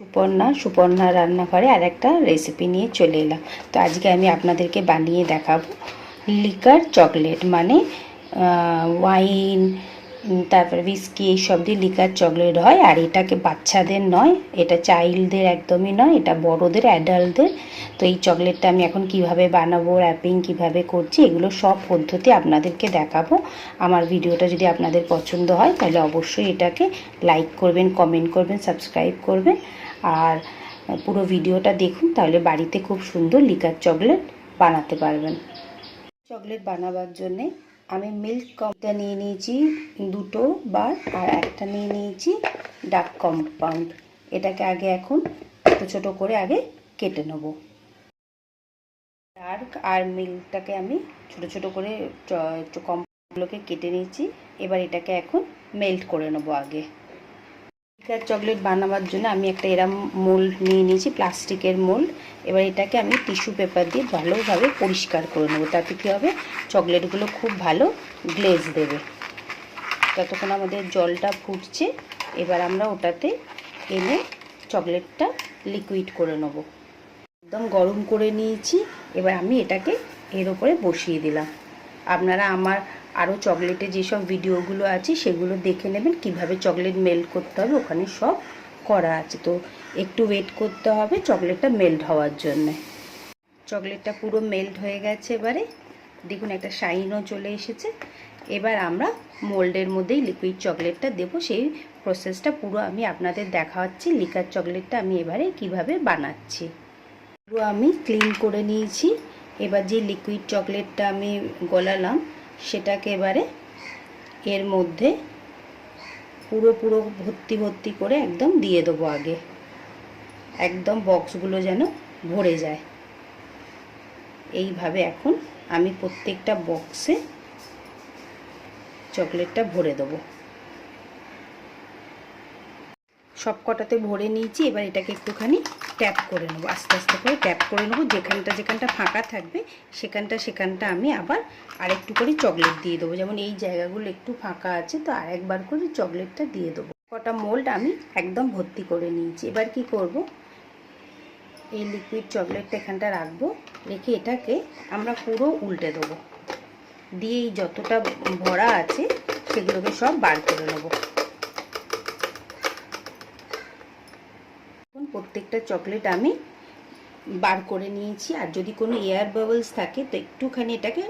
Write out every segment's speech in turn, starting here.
সুপর্ণা রান্নাঘরে আর একটা রেসিপি নিয়ে চলে এলাম। তো আজকে আমি আপনাদেরকে বানিয়ে দেখাবো লিকার চকলেট, মানে ওয়াইন, তারপরে হুইস্কি, এইসব দিয়ে লিকার চকলেট হয়। আর এটাকে বাচ্চাদের নয়, এটা চাইল্ডদের একদমই নয়, এটা বড়দের, অ্যাডাল্টদের। তো এই চকলেটটা আমি এখন কিভাবে বানাবো, র্যাপিং কিভাবে করছি, এগুলো সব পদ্ধতি আপনাদেরকে দেখাবো। আমার ভিডিওটা যদি আপনাদের পছন্দ হয় তাহলে অবশ্যই এটাকে লাইক করবেন, কমেন্ট করবেন, সাবস্ক্রাইব করবেন। আর পুরো ভিডিওটা দেখুন, তাহলে বাড়িতে খুব সুন্দর লিকার চকলেট বানাতে পারবেন। চকলেট বানাবার জন্যে আমি মিল্ক কম্পটা নিয়ে নিয়েছি 2 বার, আর একটা নিয়ে নিয়েছি ডার্ক কম্পাউন্ড। এটাকে আগে এখন ছোটো ছোটো করে আগে কেটে নেব। ডার্ক আর মিল্কটাকে আমি ছোটো ছোটো করে কম্পাউন্ডগুলোকে কেটে নিয়েছি। এবার এটাকে এখন মেল্ট করে নেব আগে। লিকার চকলেট বানাবার জন্য আমি একটা এরম মোল্ড নিয়ে নিয়েছি, প্লাস্টিকের মোল্ড। এবার এটাকে আমি টিস্যু পেপার দিয়ে ভালোভাবে পরিষ্কার করে নেবো। তাতে কী হবে, চকলেটগুলো খুব ভালো গ্লেজ দেবে। ততক্ষণ আমাদের জলটা ফুটছে, এবার আমরা ওটাতে এনে চকলেটটা লিকুইড করে নেব। একদম গরম করে নিয়েছি। এবার আমি এটাকে এর ওপরে বসিয়ে দিলাম। আপনারা আমার আরও চকলেটে যেসব ভিডিওগুলো আছে সেগুলো দেখে নেবেন, কিভাবে চকলেট মেল্ট করতে হবে, ওখানে সব করা আছে। তো একটু ওয়েট করতে হবে চকলেটটা মেল্ট হওয়ার জন্যে। চকলেটটা পুরো মেল্ট হয়ে গেছে। এবারে দেখুন একটা শাইনও চলে এসেছে। এবার আমরা মোল্ডের মধ্যেই লিকুইড চকলেটটা দেবো। সেই প্রসেসটা পুরো আমি আপনাদের দেখাচ্ছি। লিকার চকলেটটা আমি এবারে কিভাবে বানাচ্ছি। পুরো আমি ক্লিন করে নিয়েছি। এবার যে লিকুইড চকলেটটা আমি গলালাম সেটাকে এবারে এর মধ্যে পুরো ভর্তি করে একদম দিয়ে দেবো আগে, একদম বক্সগুলো যেন ভরে যায়। এইভাবে এখন আমি প্রত্যেকটা বক্সে চকলেটটা ভরে দেবো। সব কটাতে ভরে নিয়েছি। এবার এটাকে একটুখানি ট্যাপ করে নেবো, আস্তে আস্তে করে ট্যাপ করে নেবো। যেখানটা ফাঁকা থাকবে সেখানটা আমি আবার আরেকটু করে চকলেট দিয়ে দেবো। যেমন এই জায়গাগুলো একটু ফাঁকা আছে, তো আরেকবার করে চকলেটটা দিয়ে দেবো। কটা মোল্ড আমি একদম ভর্তি করে নিয়েছি। এবার কি করব, এই লিকুইড চকলেটটা এখানটা রাখবো, রেখে এটাকে আমরা পুরো উল্টে দেবো। দিয়ে এই যতটা ভরা আছে সেগুলোকে সব বার করে নেবো। প্রত্যেকটা চকলেট আমি বার করে নিয়েছি। আর যদি কোনো এয়ার বাবলস থাকে তো একটুখানি এটাকে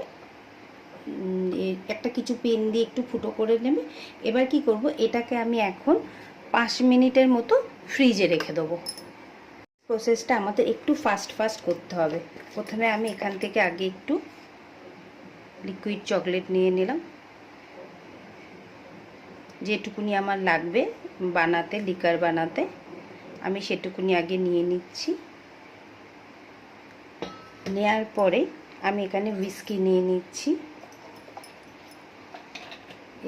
একটা কিছু পেন দিয়ে একটু ফুটো করে নেবে। এবার কি করব, এটাকে আমি এখন 5 মিনিটের মতো ফ্রিজে রেখে দেবো। প্রসেসটা আমাদের একটু ফাস্ট করতে হবে। প্রথমে আমি এখান থেকে আগে একটু লিকুইড চকলেট নিয়ে নিলাম, যেটুকুনি আমার লাগবে বানাতে, লিকার বানাতে আমি সেটুকুনি আগে নিয়ে নিচ্ছি। নেয়ার পরে আমি এখানে হুইস্কি নিয়ে নিচ্ছি।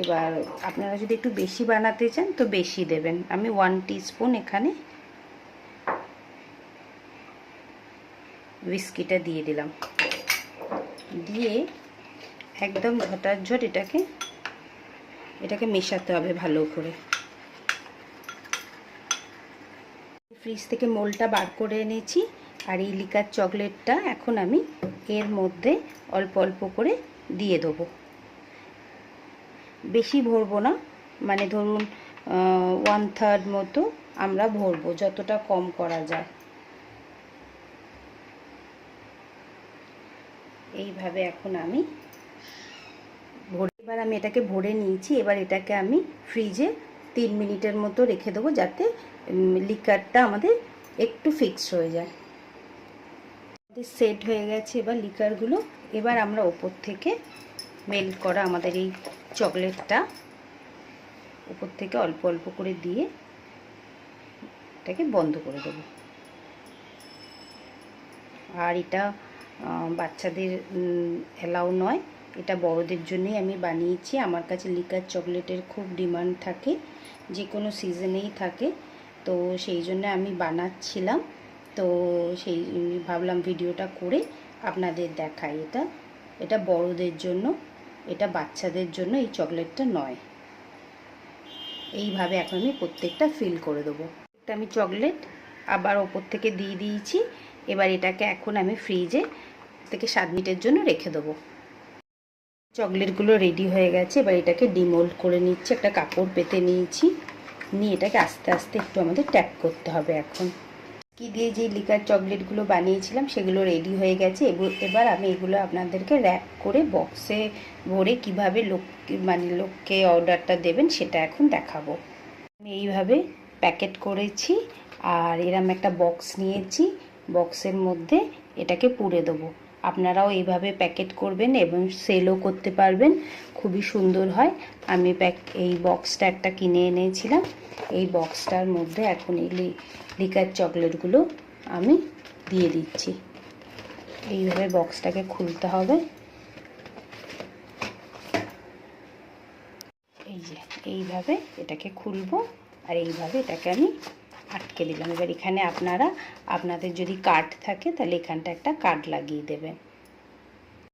এবার আপনারা যদি একটু বেশি বানাতে চান তো বেশি দেবেন। আমি 1 টিস্পুন এখানে হুইস্কিটা দিয়ে দিলাম। দিয়ে একদম ঝটাঝট এটাকে মেশাতে হবে ভালো করে। ফ্রিজ থেকে মোলটা বার করে এনেছি। আর এই লিকার চকলেটটা এখন আমি এর মধ্যে অল্প অল্প করে দিয়ে দেবো। বেশি ভরবো না, মানে ধরুন 1/3 মতো আমরা ভরবো, যতটা কম করা যায়। এইভাবে এখন আমি এবার আমি এটাকে ভরে নিয়েছি। এবার এটাকে আমি ফ্রিজে 3 মিনিটের মতো রেখে দেবো, যাতে লিকারটা আমাদের একটু ফিক্সড হয়ে যায়। সেট হয়ে গেছে এবার লিকারগুলো। এবার আমরা ওপর থেকে মেল্ট করা আমাদের এই চকলেটটা উপর থেকে অল্প অল্প করে দিয়ে এটাকে বন্ধ করে দেবো। আর এটা বাচ্চাদের অ্যালাউ নয়, এটা বড়দের জন্যই আমি বানিয়েছি। আমার কাছে লিকার চকলেটের খুব ডিমান্ড থাকে, যে কোনো সিজনেই থাকে, তো সেই জন্য আমি বানাচ্ছিলাম। তো সেই ভাবলাম ভিডিওটা করে আপনাদের দেখাই। এটা বড়দের জন্য, এটা বাচ্চাদের জন্য এই চকলেটটা নয়। এইভাবে এখন আমি প্রত্যেকটা ফিল করে দেবো। আমি চকলেট আবার ওপর থেকে দিয়ে দিয়েছি। এবার এটাকে এখন আমি ফ্রিজে থেকে 7 মিনিটের জন্য রেখে দেবো। চকলেটগুলো রেডি হয়ে গেছে। এবার এটাকে ডিমোল্ড করে নিচ্ছি। একটা কাপড় পেতে নিয়েছি, নিয়ে এটাকে আস্তে আস্তে একটু আমাদের ট্যাপ করতে হবে। এখন কি দিয়ে যে লিকার চকলেটগুলো বানিয়েছিলাম সেগুলো রেডি হয়ে গেছে। এবার আমি এগুলো আপনাদেরকে র্যাপ করে বক্সে ভরে কিভাবে লোককে অর্ডারটা দেবেন সেটা এখন দেখাবো। আমি এইভাবে প্যাকেট করেছি আর এরম একটা বক্স নিয়েছি, বক্সের মধ্যে এটাকে পুরে দেবো। আপনারাও এইভাবে প্যাকেট করবেন এবং সেলও করতে পারবেন, খুবই সুন্দর হয়। আমি এই বক্সটা একটা কিনে এনেছিলাম। এই বক্সটার মধ্যে এখন এই লিকার চকলেটগুলো আমি দিয়ে দিচ্ছি। এইভাবে বক্সটাকে খুলতে হবে। এই যে এইভাবে এটাকে খুলবো আর এইভাবে এটাকে আমি আটকে দিলাম। এবার এখানে আপনাদের যদি কার্ড থাকে তাহলে এখানটা একটা কার্ড লাগিয়ে দেবেন।